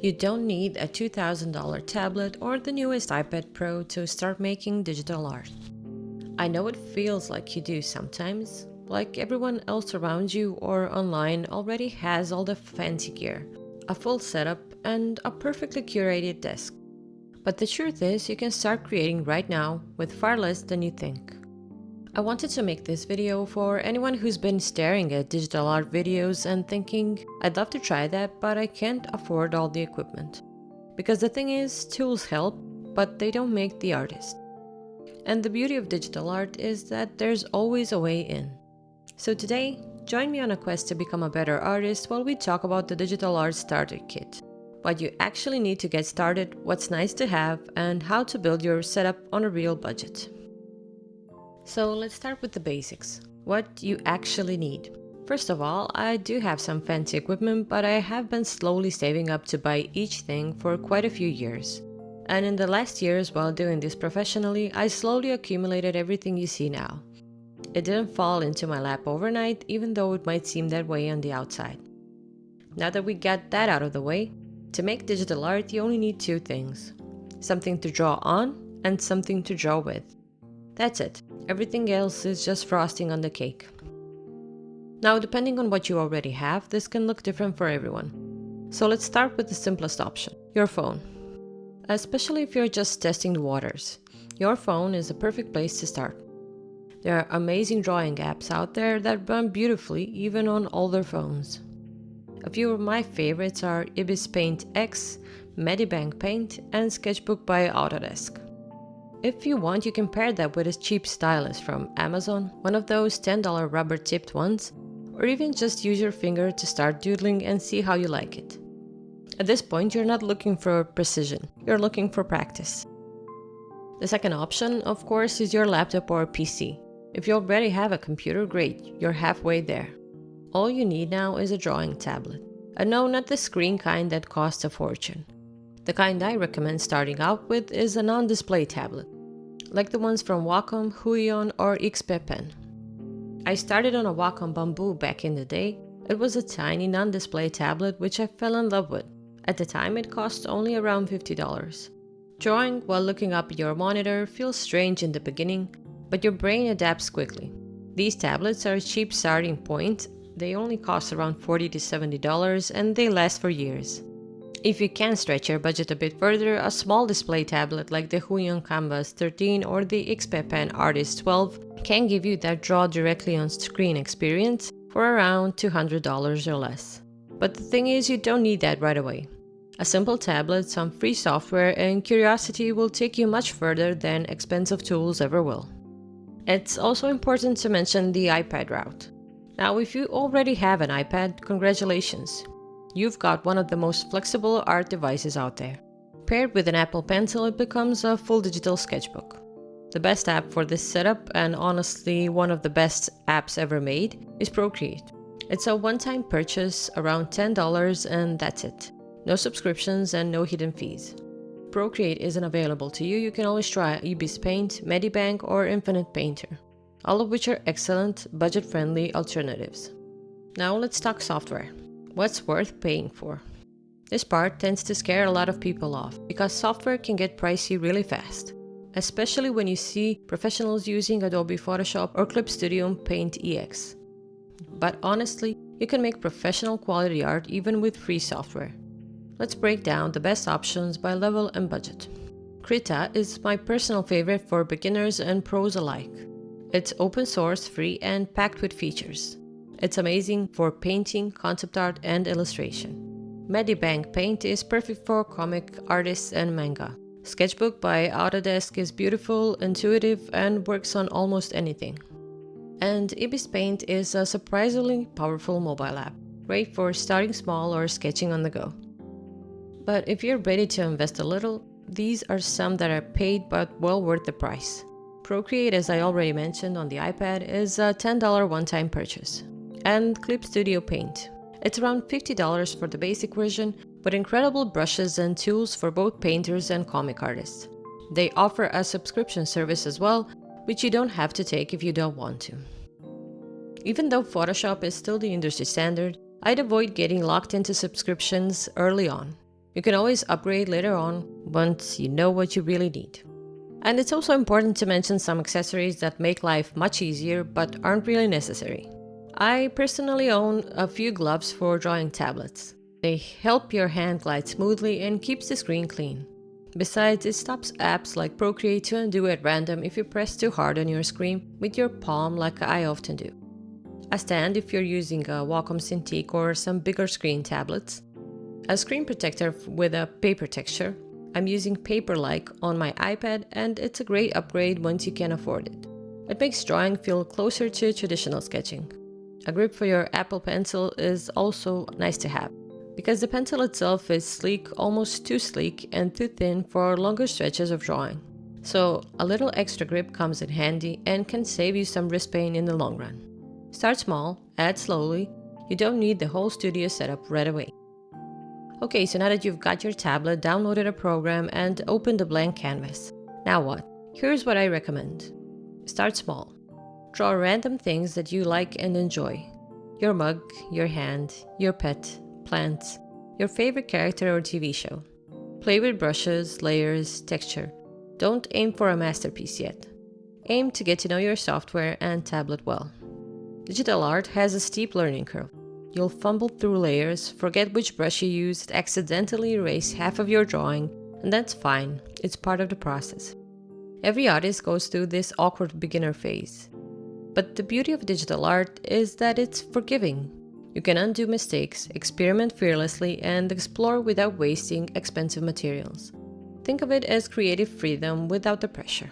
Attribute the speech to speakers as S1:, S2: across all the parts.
S1: You don't need a $2,000 tablet or the newest iPad Pro to start making digital art. I know it feels like you do sometimes, like everyone else around you or online already has all the fancy gear, a full setup, and a perfectly curated desk. But the truth is, you can start creating right now with far less than you think. I wanted to make this video for anyone who's been staring at digital art videos and thinking, I'd love to try that, but I can't afford all the equipment. Because the thing is, tools help, but they don't make the artist. And the beauty of digital art is that there's always a way in. So today, join me on a quest to become a better artist while we talk about the digital art starter kit. What you actually need to get started, what's nice to have, and how to build your setup on a real budget. So let's start with the basics. What you actually need. First of all, I do have some fancy equipment, but I have been slowly saving up to buy each thing for quite a few years. And in the last years, while doing this professionally, I slowly accumulated everything you see now. It didn't fall into my lap overnight, even though it might seem that way on the outside. Now that we got that out of the way, to make digital art you only need two things. Something to draw on and something to draw with. That's it. Everything else is just frosting on the cake. Now, depending on what you already have, this can look different for everyone. So let's start with the simplest option, your phone. Especially if you're just testing the waters, your phone is a perfect place to start. There are amazing drawing apps out there that run beautifully even on older phones. A few of my favorites are Ibis Paint X, Paint, and Sketchbook by Autodesk. If you want, you can pair that with a cheap stylus from Amazon, one of those $10 rubber-tipped ones, or even just use your finger to start doodling and see how you like it. At this point, you're not looking for precision, you're looking for practice. The second option, of course, is your laptop or PC. If you already have a computer, great, you're halfway there. All you need now is a drawing tablet. And no, not the screen kind that costs a fortune. The kind I recommend starting out with is a non-display tablet, like the ones from Wacom, Huion, or Ibis Pen. I started on a Wacom Bamboo back in the day. It was a tiny non-display tablet which I fell in love with. At the time it cost only around $50. Drawing while looking up at your monitor feels strange in the beginning, but your brain adapts quickly. These tablets are a cheap starting point. They only cost around $40 to $70 and they last for years. If you can stretch your budget a bit further, a small display tablet like the Huion Canvas 13 or the Ibis Pen Artist 12 can give you that draw directly on screen experience for around $200 or less. But the thing is, you don't need that right away. A simple tablet, some free software, and curiosity will take you much further than expensive tools ever will. It's also important to mention the iPad route. Now, if you already have an iPad, congratulations. You've got one of the most flexible art devices out there. Paired with an Apple Pencil, it becomes a full digital sketchbook. The best app for this setup, and honestly one of the best apps ever made, is Procreate. It's a one-time purchase, around $10, and that's it. No subscriptions and no hidden fees. Procreate isn't available to you, you can always try Ibis Paint, Medibank, or Infinite Painter, all of which are excellent, budget-friendly alternatives. Now let's talk software. What's worth paying for? This part tends to scare a lot of people off because software can get pricey really fast, especially when you see professionals using Adobe Photoshop or Clip Studio Paint EX. But honestly, you can make professional quality art even with free software. Let's break down the best options by level and budget. Krita is my personal favorite for beginners and pros alike. It's open source, free, and packed with features. It's amazing for painting, concept art, and illustration. Medibank Paint is perfect for comic artists and manga. Sketchbook by Autodesk is beautiful, intuitive, and works on almost anything. And Ibis Paint is a surprisingly powerful mobile app, great for starting small or sketching on the go. But if you're ready to invest a little, these are some that are paid but well worth the price. Procreate, as I already mentioned on the iPad, is a $10 one-time purchase. And Clip Studio Paint. It's around $50 for the basic version, but incredible brushes and tools for both painters and comic artists. They offer a subscription service as well, which you don't have to take if you don't want to. Even though Photoshop is still the industry standard, I'd avoid getting locked into subscriptions early on. You can always upgrade later on once you know what you really need. And it's also important to mention some accessories that make life much easier but aren't really necessary. I personally own a few gloves for drawing tablets. They help your hand glide smoothly and keeps the screen clean. Besides, it stops apps like Procreate to undo at random if you press too hard on your screen with your palm like I often do. A stand if you're using a Wacom Cintiq or some bigger screen tablets. A screen protector with a paper texture. I'm using Paper-like on my iPad and it's a great upgrade once you can afford it. It makes drawing feel closer to traditional sketching. A grip for your Apple Pencil is also nice to have, because the pencil itself is sleek, almost too sleek and too thin for longer stretches of drawing. So a little extra grip comes in handy and can save you some wrist pain in the long run. Start small, add slowly. You don't need the whole studio setup right away. Okay, so now that you've got your tablet, downloaded a program, and opened a blank canvas. Now what? Here's what I recommend. Start small. Draw random things that you like and enjoy. Your mug, your hand, your pet, plants, your favorite character or TV show. Play with brushes, layers, texture. Don't aim for a masterpiece yet. Aim to get to know your software and tablet well. Digital art has a steep learning curve. You'll fumble through layers, forget which brush you used, accidentally erase half of your drawing, and that's fine, it's part of the process. Every artist goes through this awkward beginner phase. But the beauty of digital art is that it's forgiving. You can undo mistakes, experiment fearlessly, and explore without wasting expensive materials. Think of it as creative freedom without the pressure.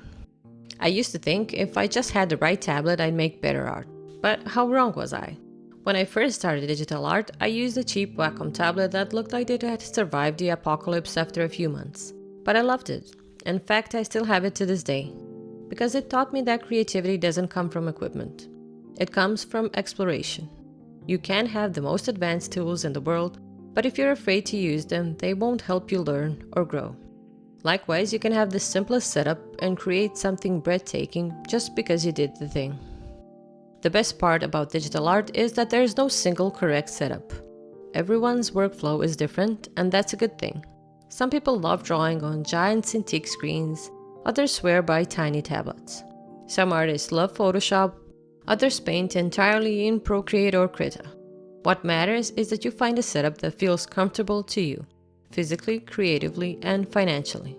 S1: I used to think if I just had the right tablet, I'd make better art. But how wrong was I? When I first started digital art, I used a cheap Wacom tablet that looked like it had survived the apocalypse after a few months. But I loved it. In fact, I still have it to this day. Because it taught me that creativity doesn't come from equipment. It comes from exploration. You can have the most advanced tools in the world, but if you're afraid to use them, they won't help you learn or grow. Likewise, you can have the simplest setup and create something breathtaking just because you did the thing. The best part about digital art is that there is no single correct setup. Everyone's workflow is different, and that's a good thing. Some people love drawing on giant Cintiq screens, others swear by tiny tablets. Some artists love Photoshop, others paint entirely in Procreate or Krita. What matters is that you find a setup that feels comfortable to you, physically, creatively, and financially.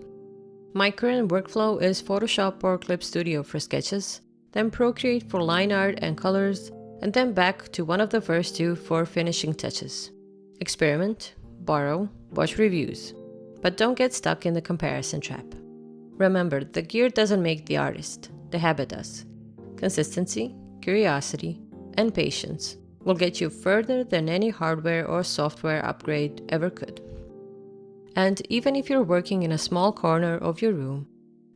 S1: My current workflow is Photoshop or Clip Studio for sketches, then Procreate for line art and colors, and then back to one of the first two for finishing touches. Experiment, borrow, watch reviews. But don't get stuck in the comparison trap. Remember, the gear doesn't make the artist, the habit does. Consistency, curiosity, and patience will get you further than any hardware or software upgrade ever could. And even if you're working in a small corner of your room,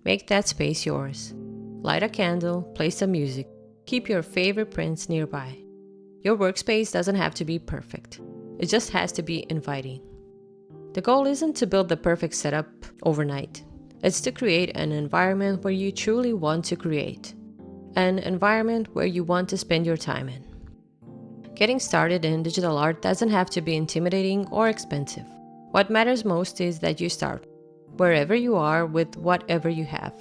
S1: make that space yours. Light a candle, play some music, keep your favorite prints nearby. Your workspace doesn't have to be perfect. It just has to be inviting. The goal isn't to build the perfect setup overnight. It's to create an environment where you truly want to create. An environment where you want to spend your time in. Getting started in digital art doesn't have to be intimidating or expensive. What matters most is that you start, wherever you are with whatever you have.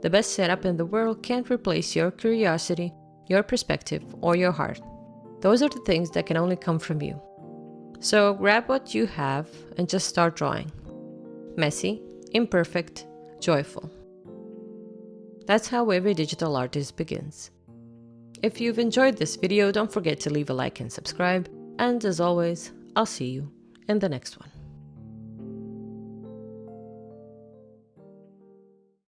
S1: The best setup in the world can't replace your curiosity, your perspective, or your heart. Those are the things that can only come from you. So grab what you have and just start drawing. Messy, imperfect, joyful. That's how every digital artist begins. If you've enjoyed this video, don't forget to leave a like and subscribe. And as always, I'll see you in the next one.